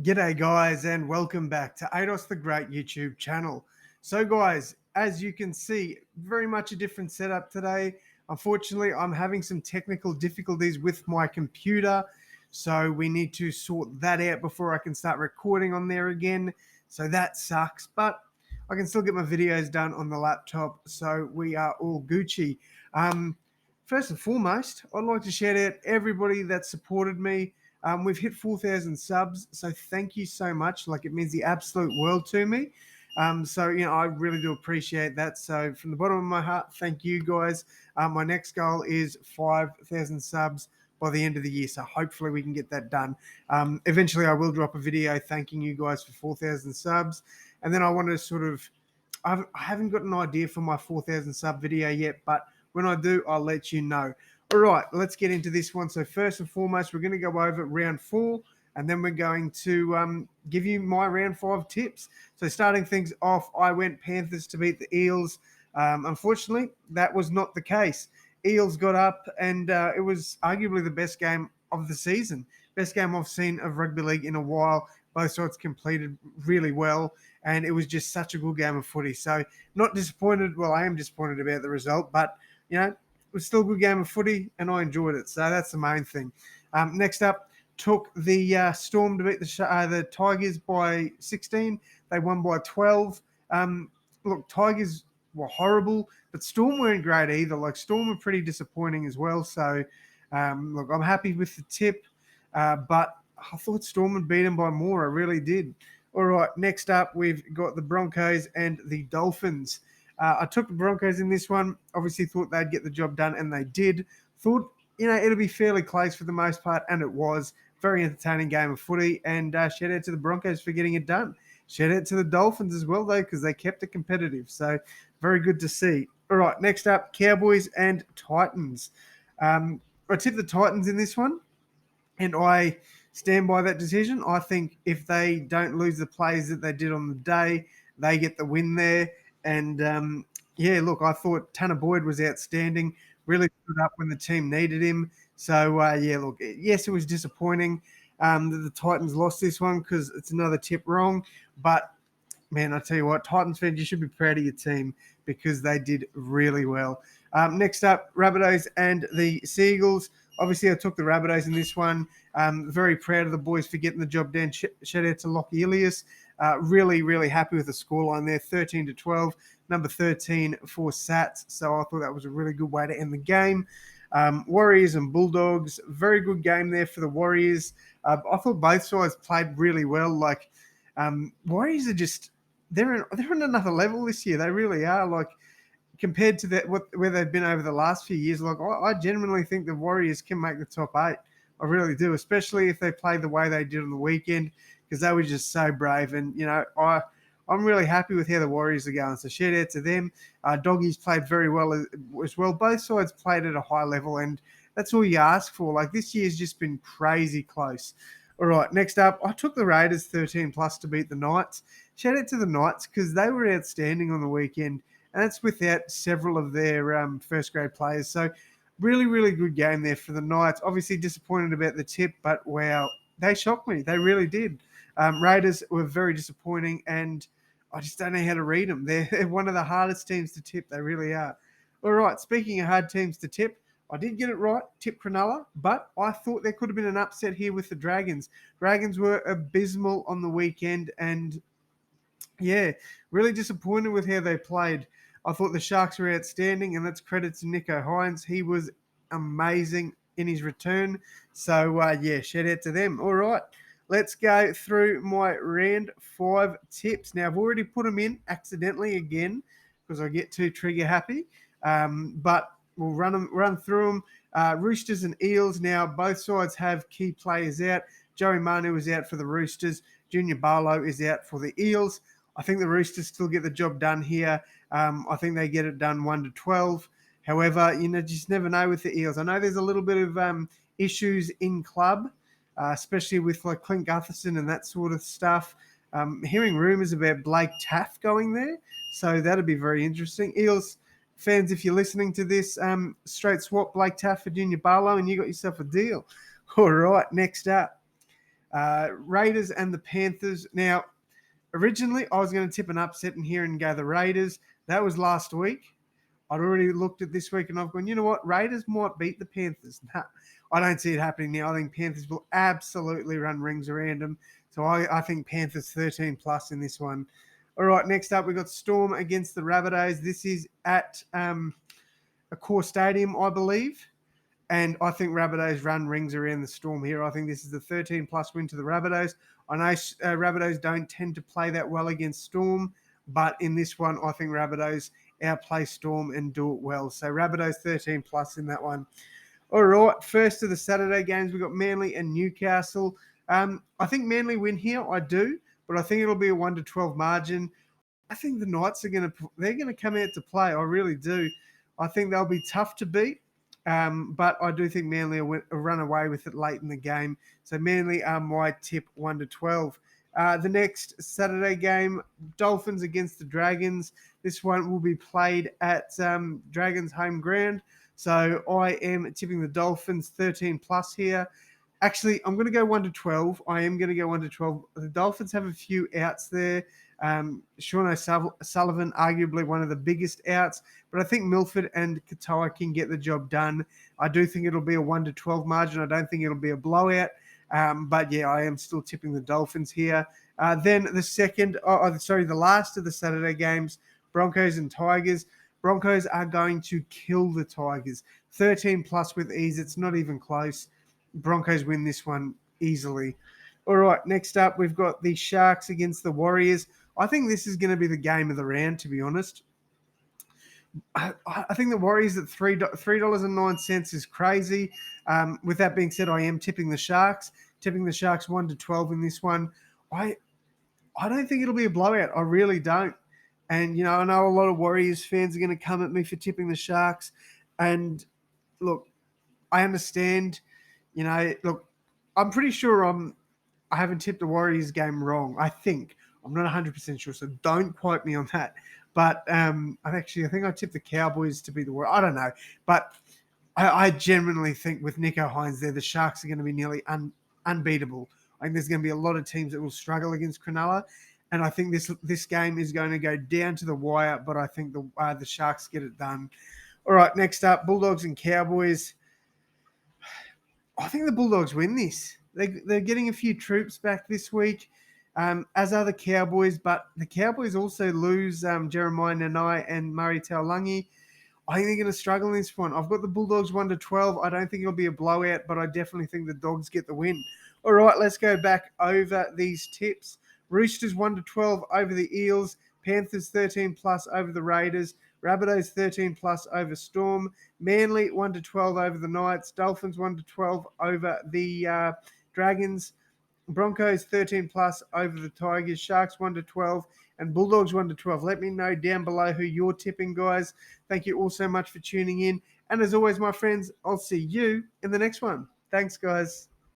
G'day guys and welcome back to AdosTheGreat YouTube channel. So guys, as you can see, very much a different setup today. Unfortunately, I'm having some technical difficulties with my computer, so we need to sort that out before I can start recording on there again. So that sucks, but I can still get my videos done on the laptop, so we are all Gucci. First and foremost, I'd like to shout out everybody that supported me. We've hit 4,000 subs, so thank you so much. Like, it means the absolute world to me. I really do appreciate that. So from the bottom of my heart, thank you guys. My next goal is 5,000 subs by the end of the year. So hopefully we can get that done. Eventually I will drop a video thanking you guys for 4,000 subs. And then I want to I haven't got an idea for my 4,000 sub video yet, but when I do, I'll let you know. All right, let's get into this one. So first and foremost, we're going to go over round 4, and then we're going to give you my round 5 tips. So starting things off, I went Panthers to beat the Eels. Unfortunately, that was not the case. Eels got up, and it was arguably the best game of the season. Best game I've seen of rugby league in a while. Both sides completed really well, and it was just such a good game of footy. So not disappointed. Well, I am disappointed about the result, but it was still a good game of footy, and I enjoyed it. So that's the main thing. Next up, took the Storm to beat the Tigers by 16. They won by 12. Look, Tigers were horrible, but Storm weren't great either. Like, Storm were pretty disappointing as well. So, look, I'm happy with the tip, but I thought Storm would beat them by more. I really did. All right, next up, we've got the Broncos and the Dolphins. I took the Broncos in this one. Obviously thought they'd get the job done, and they did. Thought, it'll be fairly close for the most part, and it was. Very entertaining game of footy, and shout out to the Broncos for getting it done. Shout out to the Dolphins as well, though, because they kept it competitive. So very good to see. All right, next up, Cowboys and Titans. I tipped the Titans in this one, and I stand by that decision. I think if they don't lose the plays that they did on the day, they get the win there. And look, I thought Tanner Boyd was outstanding, really stood up when the team needed him. So, look, yes, it was disappointing that the Titans lost this one because it's another tip wrong. But, man, I tell you what, Titans fans, you should be proud of your team because they did really well. Next up, Rabbitohs and the Seagulls. Obviously, I took the Rabbitohs in this one. Very proud of the boys for getting the job done. Shout out to Lockie Ilias. Really, really happy with the scoreline there, 13-12, number 13 for Sats. So I thought that was a really good way to end the game. Warriors and Bulldogs, very good game there for the Warriors. I thought both sides played really well. Like, Warriors are just they're on another level this year. They really are. Like, compared to where they've been over the last few years, like, I genuinely think the Warriors can make the top 8. I really do, especially if they play the way they did on the weekend, because they were just so brave. And, I'm really happy with how the Warriors are going. So shout out to them. Doggies played very well as well. Both sides played at a high level, and that's all you ask for. Like, this year's just been crazy close. All right, next up, I took the Raiders 13 plus to beat the Knights. Shout out to the Knights because they were outstanding on the weekend, and that's without several of their first grade players. So really, really good game there for the Knights. Obviously disappointed about the tip, but wow, they shocked me. They really did. Raiders were very disappointing, and I just don't know how to read them. They're one of the hardest teams to tip. They really are. All right, speaking of hard teams to tip, I did get it right, tip Cronulla, but I thought there could have been an upset here with the Dragons. Dragons were abysmal on the weekend, and yeah, really disappointed with how they played. I thought the Sharks were outstanding, and that's credit to Nico Hines. He was amazing in his return. So, shout out to them. All right, let's go through my round 5 tips. Now, I've already put them in accidentally again because I get too trigger happy, but we'll run through them. Roosters and Eels. Now, both sides have key players out. Joey Manu is out for the Roosters. Junior Barlow is out for the Eels. I think the Roosters still get the job done here. I think they get it done 1-12. However, just never know with the Eels. I know there's a little bit of issues in club, especially with like Clint Gutherson and that sort of stuff. Hearing rumours about Blake Taff going there, so that'd be very interesting. Eels fans, if you're listening to this, straight swap Blake Taff for Junior Barlow, and you got yourself a deal. All right, next up. Raiders and the Panthers. Now, originally, I was going to tip an upset in here and go the Raiders. That was last week. I'd already looked at this week and I've gone, you know what? Raiders might beat the Panthers. Nah, I don't see it happening now. I think Panthers will absolutely run rings around them. So I think Panthers 13 plus in this one. All right, next up, we've got Storm against the Rabbitohs. This is at a core stadium, I believe. And I think Rabbitohs run rings around the Storm here. I think this is the 13 plus win to the Rabbitohs. I know Rabbitohs don't tend to play that well against Storm, but in this one, I think Rabbitohs outplay Storm and do it well. So Rabbitohs 13 plus in that one. All right, first of the Saturday games, we've got Manly and Newcastle. I think Manly win here. I do, but I think it'll be a 1-12 margin. I think the Knights they're going to come out to play. I really do. I think they'll be tough to beat. But I do think Manly will run away with it late in the game. So Manly are my tip 1-12. The next Saturday game, Dolphins against the Dragons. This one will be played at Dragons home ground. So I am tipping the Dolphins 13 plus here. Actually, I'm going to go 1-12. I am going to go 1-12. The Dolphins have a few outs there. Sean O'Sullivan, arguably one of the biggest outs, but I think Milford and Katoa can get the job done. I do think it'll be a 1-12 margin. I don't think it'll be a blowout. But yeah, I am still tipping the Dolphins here. Then the last of the Saturday games, Broncos and Tigers. Broncos are going to kill the Tigers. 13 plus with ease. It's not even close. Broncos win this one easily. All right, next up, we've got the Sharks against the Warriors. I think this is going to be the game of the round, to be honest. I think the Warriors at $3.09 is crazy. With that being said, I am tipping the Sharks. Tipping the Sharks 1-12 in this one. I don't think it'll be a blowout. I really don't. And, I know a lot of Warriors fans are going to come at me for tipping the Sharks. And, look, I understand. I'm pretty sure I haven't tipped the Warriors game wrong. I think. I'm not 100% sure, so don't quote me on that. But I think I tipped the Cowboys to be the Warriors. I don't know. But I genuinely think with Nico Hines there, the Sharks are going to be nearly unbeatable. I think there's going to be a lot of teams that will struggle against Cronulla. And I think this game is going to go down to the wire, but I think the Sharks get it done. All right, next up, Bulldogs and Cowboys. I think the Bulldogs win this. They're getting a few troops back this week, as are the Cowboys, but the Cowboys also lose Jeremiah Nanai and Murray Taulagi. I think they're going to struggle in this one. I've got the Bulldogs 1-12. I don't think it'll be a blowout, but I definitely think the Dogs get the win. All right, let's go back over these tips. Roosters 1-12 over the Eels. Panthers 13 plus over the Raiders. Rabbitohs 13 plus over Storm. Manly 1-12 over the Knights. Dolphins 1-12 over the Dragons. Broncos 13 plus over the Tigers. Sharks 1-12 and Bulldogs 1-12. Let me know down below who you're tipping, guys. Thank you all so much for tuning in. And as always, my friends, I'll see you in the next one. Thanks, guys.